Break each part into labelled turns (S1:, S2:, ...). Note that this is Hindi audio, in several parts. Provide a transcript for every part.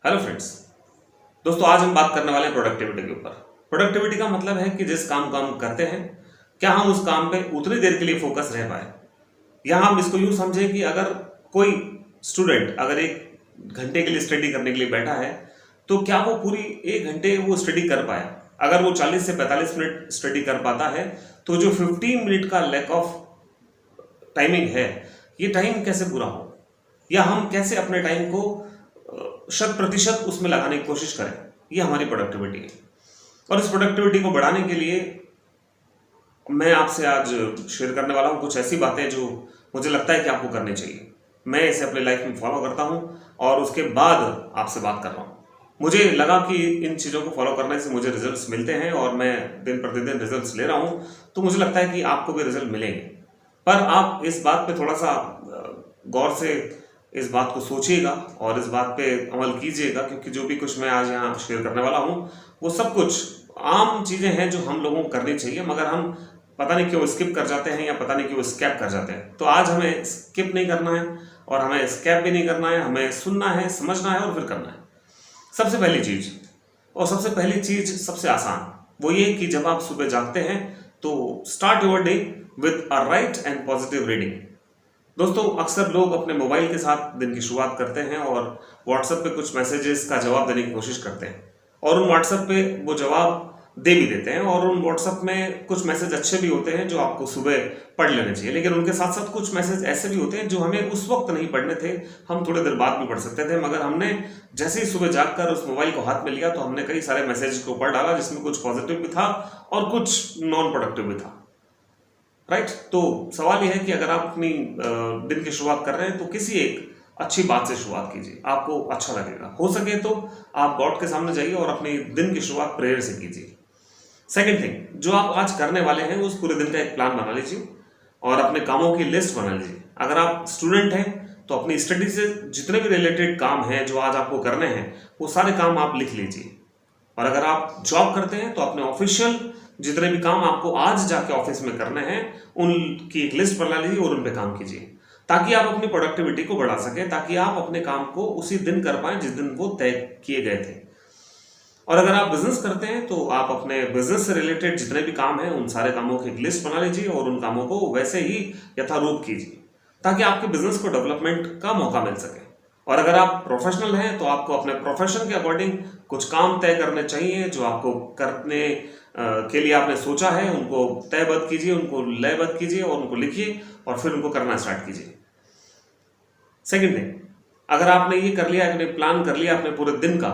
S1: Hello friends. दोस्तों, आज हम बात करने वाले हैं प्रोडक्टिविटी के ऊपर। प्रोडक्टिविटी का मतलब है कि जिस काम को हम करते हैं, क्या हम उस काम पे उतनी देर के लिए फोकस रह पाए। या हम इसको यूं समझें कि अगर कोई स्टूडेंट अगर 1 घंटे के लिए स्टडी करने के लिए बैठा है, तो क्या वो पूरी 1 घंटे वो स्टडी कर पाए। अगर वो 40 से 45 मिनट स्टडी कर पाता है, तो जो 15 मिनट का लैक ऑफ टाइमिंग है, ये टाइम कैसे पूरा हो, या हम कैसे अपने टाइम को 100% उसमें लगाने की कोशिश करें। ये हमारी प्रोडक्टिविटी है। और इस प्रोडक्टिविटी को बढ़ाने के लिए मैं आपसे आज शेयर करने वाला हूँ कुछ ऐसी बातें जो मुझे लगता है कि आपको करनी चाहिए। मैं इसे अपनी लाइफ में फॉलो करता हूँ और उसके बाद आपसे बात कर रहा हूँ। मुझे लगा कि इन चीज़ों को फॉलो करने से मुझे रिजल्ट्स मिलते हैं और मैं दिन प्रतिदिन रिजल्ट्स ले रहा हूँ, तो मुझे लगता है कि आपको भी रिजल्ट मिलेंगे। पर आप इस बात पे थोड़ा सा गौर से इस बात को सोचिएगा और इस बात पे अमल कीजिएगा, क्योंकि जो भी कुछ मैं आज यहाँ शेयर करने वाला हूँ वो सब कुछ आम चीज़ें हैं जो हम लोगों को करनी चाहिए, मगर हम पता नहीं क्यों स्किप कर जाते हैं या पता नहीं क्यों स्कैप कर जाते हैं। तो आज हमें स्किप नहीं करना है और हमें स्कैप भी नहीं करना है, हमें सुनना है, समझना है और फिर करना है। सबसे पहली चीज़, और सबसे पहली चीज़ सबसे आसान, वो ये कि जब आप सुबह जागते हैं तो start your day with a right and positive reading. दोस्तों, अक्सर लोग अपने मोबाइल के साथ दिन की शुरुआत करते हैं और व्हाट्सएप पे कुछ मैसेजेस का जवाब देने की कोशिश करते हैं, और उन व्हाट्सएप पे वो जवाब दे भी देते हैं। और उन व्हाट्सएप में कुछ मैसेज अच्छे भी होते हैं जो आपको सुबह पढ़ लेने चाहिए, लेकिन उनके साथ साथ कुछ मैसेज ऐसे भी होते हैं जो हमें उस वक्त नहीं पढ़ने थे, हम थोड़ी देर बाद भी पढ़ सकते थे, मगर हमने जैसे ही सुबह जागकर उस मोबाइल को हाथ में लिया तो हमने कई सारे मैसेज को पढ़ डाला, जिसमें कुछ पॉजिटिव भी था और कुछ नॉन प्रोडक्टिव भी था। राइट। तो सवाल यह है कि अगर आप अपनी दिन की शुरुआत कर रहे हैं तो किसी एक अच्छी बात से शुरुआत कीजिए, आपको अच्छा लगेगा। हो सके तो आप गॉड के सामने जाइए और अपनी दिन की शुरुआत प्रेयर से कीजिए। सेकंड थिंग, जो आप आज करने वाले हैं उस पूरे दिन का एक प्लान बना लीजिए और अपने कामों की लिस्ट बना लीजिए। अगर आप स्टूडेंट हैं तो अपनी स्टडी से जितने भी रिलेटेड काम हैं जो आज आपको करने हैं, वो सारे काम आप लिख लीजिए। और अगर आप जॉब करते हैं तो अपने ऑफिशियल जितने भी काम आपको आज जाके ऑफिस में करने हैं, उनकी एक लिस्ट बना लीजिए और उन पे काम कीजिए, ताकि आप अपनी प्रोडक्टिविटी को बढ़ा सकें, ताकि आप अपने काम को उसी दिन कर पाएं जिस दिन वो तय किए गए थे। और अगर आप बिजनेस करते हैं तो आप अपने बिजनेस से रिलेटेड जितने भी काम हैं उन सारे कामों की एक लिस्ट बना लीजिए और उन कामों को वैसे ही यथारूप कीजिए, ताकि आपके बिजनेस को डेवलपमेंट का मौका मिल सके। और अगर आप प्रोफेशनल हैं तो आपको अपने प्रोफेशन के अकॉर्डिंग कुछ काम तय करने चाहिए जो आपको करने के लिए आपने सोचा है, उनको तयबद्ध कीजिए, उनको लयबद्ध कीजिए और उनको लिखिए और फिर उनको करना स्टार्ट कीजिए। सेकंड थिंग, अगर आपने ये कर लिया, आपने प्लान कर लिया अपने पूरे दिन का,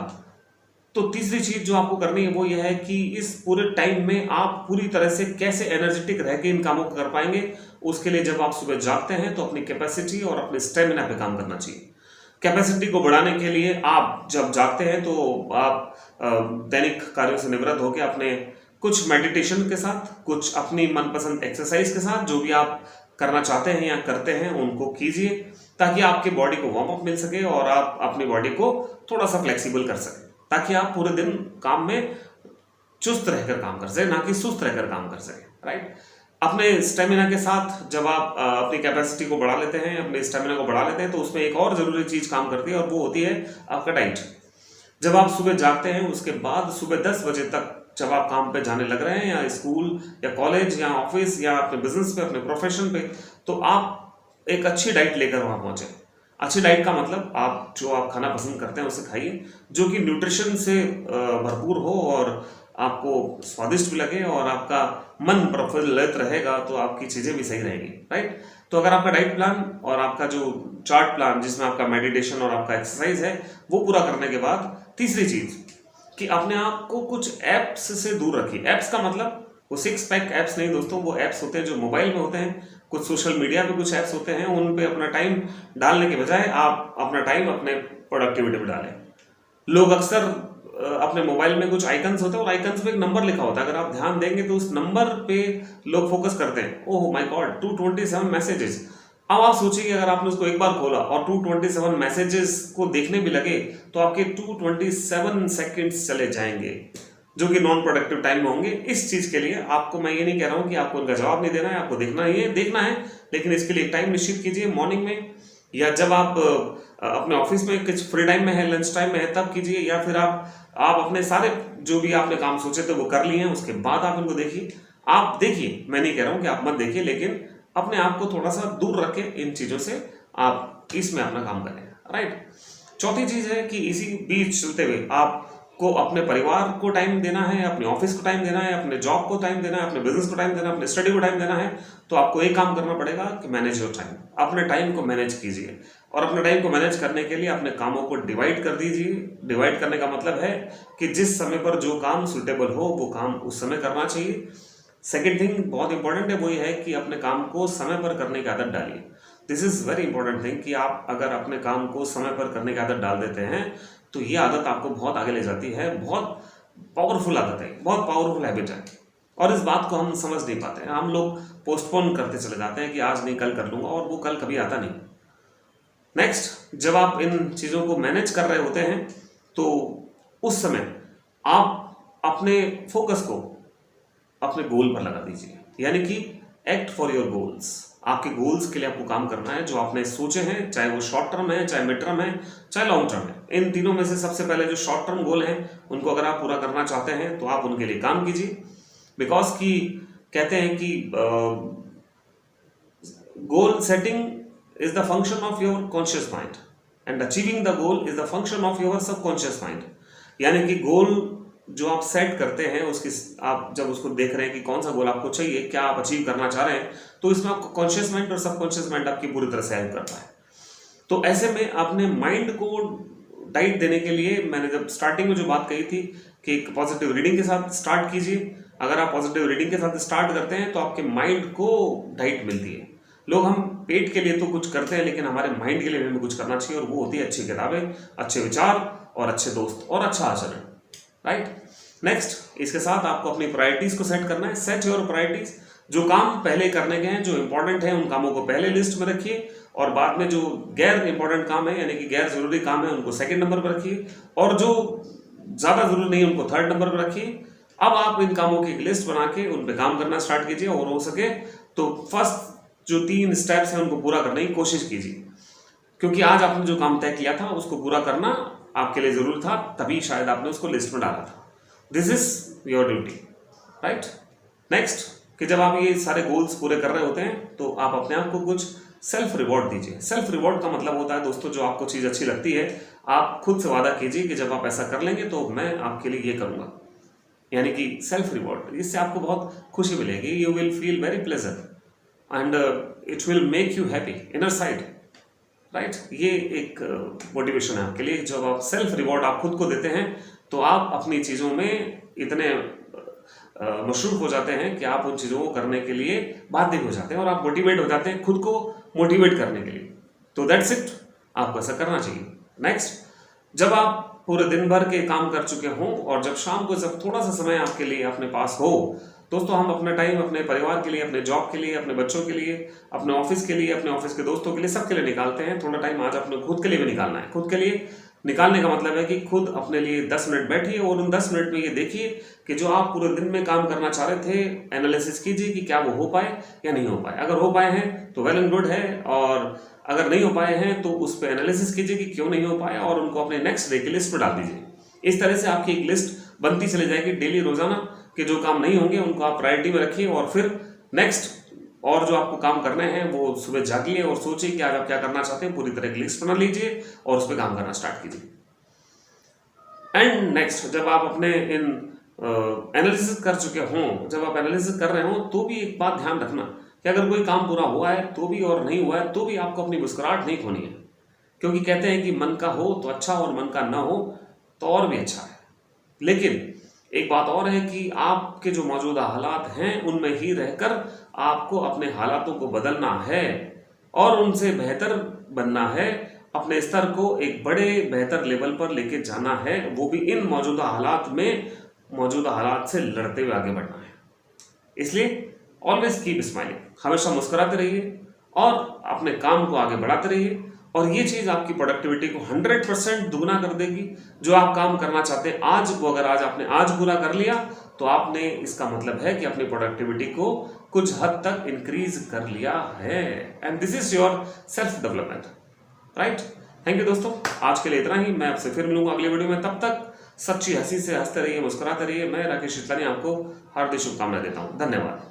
S1: तो तीसरी चीज जो आपको करनी है वो यह है कि इस पूरे टाइम में आप पूरी तरह से कैसे एनर्जेटिक रह के इन कामों को कर पाएंगे। उसके लिए जब आप सुबह जागते हैं तो अपनी कैपेसिटी और अपने स्टेमिना पे काम करना चाहिए। कैपेसिटी को बढ़ाने के लिए आप जब जागते हैं तो आप दैनिक कार्यों से निवृत्त होकर अपने कुछ मेडिटेशन के साथ, कुछ अपनी मनपसंद एक्सरसाइज के साथ, जो भी आप करना चाहते हैं या करते हैं उनको कीजिए, ताकि आपके बॉडी को वार्म अप मिल सके और आप अपनी बॉडी को थोड़ा सा फ्लेक्सिबल कर सकें, ताकि आप पूरे दिन काम में चुस्त रहकर काम कर सकें, ना कि सुस्त रहकर काम कर सकें। राइट। अपने स्टेमिना के साथ जब आप अपनी कैपेसिटी को बढ़ा लेते हैं, अपने स्टेमिना को बढ़ा लेते हैं, तो उसमें एक और जरूरी चीज काम करती है और वो होती है आपका डाइट। जब आप सुबह जागते हैं उसके बाद सुबह 10 बजे तक जब आप काम पे जाने लग रहे हैं, या स्कूल या कॉलेज या ऑफिस या अपने बिजनेस पे, अपने प्रोफेशन पे, तो आप एक अच्छी डाइट लेकर वहां पहुंचे। अच्छी डाइट का मतलब आप जो आप खाना पसंद करते हैं उसे खाइए, जो कि न्यूट्रिशन से भरपूर हो और आपको स्वादिष्ट भी लगे और आपका मन प्रफुल्लित रहेगा, तो आपकी चीजें भी सही रहेगी। राइट। तो अगर आपका डाइट प्लान और आपका जो चार्ट प्लान जिसमें आपका मेडिटेशन और आपका एक्सरसाइज है वो पूरा करने के बाद, तीसरी चीज कि अपने आप को कुछ एप्स से दूर रखिए। एप्स का मतलब वो 6 पैक एप्स नहीं दोस्तों, वो एप्स होते हैं जो मोबाइल में होते हैं। कुछ सोशल मीडिया पे कुछ एप्स होते हैं, उन पे अपना टाइम डालने के बजाय आप अपना टाइम अपने प्रोडक्टिविटी में डालें। लोग अक्सर अपने मोबाइल में कुछ आइकन्स होते हैं और आइकन्स पे एक नंबर लिखा होता है, अगर आप ध्यान देंगे तो उस नंबर पे लोग फोकस करते हैं। Oh my God, 227 messages. अब आप सोचिए कि अगर आपने उसको एक बार खोला और 227 मैसेजेस को देखने भी लगे तो आपके 227 सेकंड्स चले जाएंगे, जो कि नॉन प्रोडक्टिव टाइम में होंगे। इस चीज के लिए आपको मैं ये नहीं कह रहा हूं कि आपको उनका जवाब नहीं देना है, आपको देखना है, लेकिन इसके लिए टाइम निश्चित कीजिए मॉर्निंग में, या जब आप अपने ऑफिस में कुछ फ्री टाइम में है, लंच टाइम में है, तब कीजिए, या फिर आप अपने सारे जो भी आपने काम सोचे थे वो कर लिए हैं, उसके बाद आप इनको देखिए। आप देखिए, मैं नहीं कह रहा हूं कि आप मत देखिए, लेकिन अपने आप को थोड़ा सा दूर रखें इन चीजों से, आप इसमें अपना काम करें, राइट। चौथी चीज है कि इसी बीच चलते हुए आपको अपने परिवार को टाइम देना है, अपने ऑफिस को टाइम देना है, अपने जॉब को टाइम देना है, अपने बिजनेस को टाइम देना है, अपने स्टडी को टाइम देना है। तो आपको एक काम करना पड़ेगा कि मैनेज योर टाइम, अपने टाइम को मैनेज कीजिए। और अपने टाइम को मैनेज करने के लिए अपने कामों को डिवाइड कर दीजिए। डिवाइड करने का मतलब है कि जिस समय पर जो काम सुटेबल हो वो काम उस समय करना चाहिए। सेकेंड थिंग बहुत इंपॉर्टेंट है, वो ये है कि अपने काम को समय पर करने की आदत डालिए। This is very important thing कि आप अगर अपने काम को समय पर करने की आदत डाल देते हैं तो ये आदत आपको बहुत आगे ले जाती है। बहुत पावरफुल आदत है, बहुत पावरफुल हैबिट है, और इस बात को हम समझ नहीं पाते हैं। हम लोग पोस्टपोन करते चले जाते हैं कि आज नहीं कल कर लूंगा, और वो कल कभी आता नहीं। नेक्स्ट, जब आप इन चीज़ों को मैनेज कर रहे होते हैं तो उस समय आप अपने फोकस को अपने गोल पर लगा दीजिए, यानी कि एक्ट फॉर योर गोल्स। आपके गोल्स के लिए आपको काम करना है, जो आपने सोचे हैं, चाहे वो शॉर्ट टर्म है, चाहे मिड टर्म है, चाहे लॉन्ग टर्म है। इन तीनों में से सबसे पहले जो शॉर्ट टर्म गोल हैं उनको अगर आप पूरा करना चाहते हैं तो आप उनके लिए काम कीजिए। बिकॉज कि कहते हैं कि goal setting is the function of your conscious mind and achieving the goal is the function of your subconscious mind। यानी कि गोल जो आप सेट करते हैं उसकी आप जब उसको देख रहे हैं कि कौन सा गोल आपको चाहिए, क्या आप अचीव करना चाह रहे हैं, तो इसमें आपको कॉन्शियस माइंड और सबकॉन्शियस माइंड आपकी पूरी तरह से हेल्प करता है। तो ऐसे में अपने माइंड को डाइट देने के लिए मैंने जब स्टार्टिंग में जो बात कही थी कि एक पॉजिटिव रीडिंग के साथ स्टार्ट कीजिए। अगर आप पॉजिटिव रीडिंग के साथ स्टार्ट करते हैं तो आपके माइंड को डाइट मिलती है। लोग हम पेट के लिए तो कुछ करते हैं, लेकिन हमारे माइंड के लिए भी हमें कुछ करना चाहिए, और वो होती है अच्छी किताबें, अच्छे विचार और अच्छे दोस्त और अच्छा आचरण, राइट। नेक्स्ट, इसके साथ आपको अपनी प्रायोरिटीज को सेट करना है। Set your priorities. जो काम पहले करने के हैं, जो इंपॉर्टेंट है, उन कामों को पहले लिस्ट में रखिए, और बाद में जो गैर इंपॉर्टेंट काम है, यानी कि गैर जरूरी काम है, उनको सेकंड नंबर पर रखिए, और जो ज्यादा जरूरी नहीं है उनको थर्ड नंबर पर रखिए। अब आप इन कामों की एक लिस्ट बना के उन पर काम करना स्टार्ट कीजिए, और हो सके तो फर्स्ट जो 3 स्टेप्स हैं उनको पूरा करने की कोशिश कीजिए, क्योंकि आज आपने जो काम तय किया था उसको पूरा करना आपके लिए जरूरी था, तभी शायद आपने उसको लिस्ट में डाला था। This is your duty, right. Next, कि जब आप ये सारे गोल्स पूरे कर रहे होते हैं तो आप अपने आप को कुछ सेल्फ रिवॉर्ड दीजिए। सेल्फ रिवॉर्ड का मतलब होता है दोस्तों, जो आपको चीज़ अच्छी लगती है आप खुद से वादा कीजिए कि जब आप ऐसा कर लेंगे तो मैं आपके लिए ये करूँगा, यानी कि सेल्फ रिवॉर्ड। इससे आपको बहुत खुशी मिलेगी, you will feel very pleasant and it will make you happy inner side, right. ये एक मोटिवेशन है आपके लिए। जब आप सेल्फ रिवॉर्ड आप खुद को देते हैं तो आप अपनी चीज़ों में इतने मशरूफ हो जाते हैं कि आप उन चीज़ों को करने के लिए बाध्य हो जाते हैं, और आप मोटिवेट हो जाते हैं खुद को मोटिवेट करने के लिए। तो दैट्स इट, आपको ऐसा करना चाहिए। नेक्स्ट, जब आप पूरे दिन भर के काम कर चुके हों और जब शाम को जब थोड़ा सा समय आपके लिए अपने पास हो, दोस्तों हम अपना टाइम अपने परिवार के लिए, अपने जॉब के लिए, अपने बच्चों के लिए, अपने ऑफिस के लिए, अपने ऑफिस के दोस्तों के लिए, सबके लिए निकालते हैं। थोड़ा टाइम आज अपने खुद के लिए भी निकालना है। खुद के लिए निकालने का मतलब है कि खुद अपने लिए 10 मिनट बैठिए और उन 10 मिनट में ये देखिए कि जो आप पूरे दिन में काम करना चाह रहे थे, एनालिसिस कीजिए कि क्या वो हो पाए या नहीं हो पाए। अगर हो पाए हैं तो वेल एंड गुड है, और अगर नहीं हो पाए हैं तो उस पर एनालिसिस कीजिए कि क्यों नहीं हो पाए, और उनको अपने नेक्स्ट डे की लिस्ट में डाल दीजिए। इस तरह से आपकी एक लिस्ट बनती चली जाएगी डेली, रोजाना के जो काम नहीं होंगे उनको आप प्रायोरिटी में रखिए, और फिर नेक्स्ट और जो आपको काम करने हैं वो सुबह जागिए और सोचिए कि आज आप क्या करना चाहते हैं, पूरी तरह की लिस्ट बना लीजिए और उस पर काम करना स्टार्ट कीजिए। एंड नेक्स्ट, जब आप अपने इन एनालिसिस कर चुके हों, जब आप एनालिसिस कर रहे हो, तो भी एक बात ध्यान रखना कि अगर कोई काम पूरा हुआ है तो भी और नहीं हुआ है तो भी आपको अपनी मुस्कुराहट नहीं खोनी है, क्योंकि कहते हैं कि मन का हो तो अच्छा और मन का ना हो तो और भी अच्छा है। लेकिन एक बात और है कि आपके जो मौजूदा हालात हैं उनमें ही रहकर आपको अपने हालातों को बदलना है और उनसे बेहतर बनना है, अपने स्तर को एक बड़े बेहतर लेवल पर लेके जाना है, वो भी इन मौजूदा हालात में, मौजूदा हालात से लड़ते हुए आगे बढ़ना है। इसलिए ऑलवेज कीप स्माइलिंग, हमेशा मुस्कुराते रहिए और अपने काम को आगे बढ़ाते रहिए, और ये चीज़ आपकी प्रोडक्टिविटी को 100% दुगना कर देगी। जो आप काम करना चाहते हैं आज, वो अगर आज आपने आज पूरा कर लिया तो आपने, इसका मतलब है कि अपनी प्रोडक्टिविटी को कुछ हद तक इंक्रीज कर लिया है, and this is your self development, right. Thank you दोस्तों, आज के लिए इतना ही। मैं आपसे फिर मिलूंगा अगले वीडियो में। तब तक सच्ची हंसी से हंसते रहिए, मुस्कुराते रहिए। मैं राकेश शीतलानी आपको हार्दिक शुभकामनाएं देता हूँ। धन्यवाद।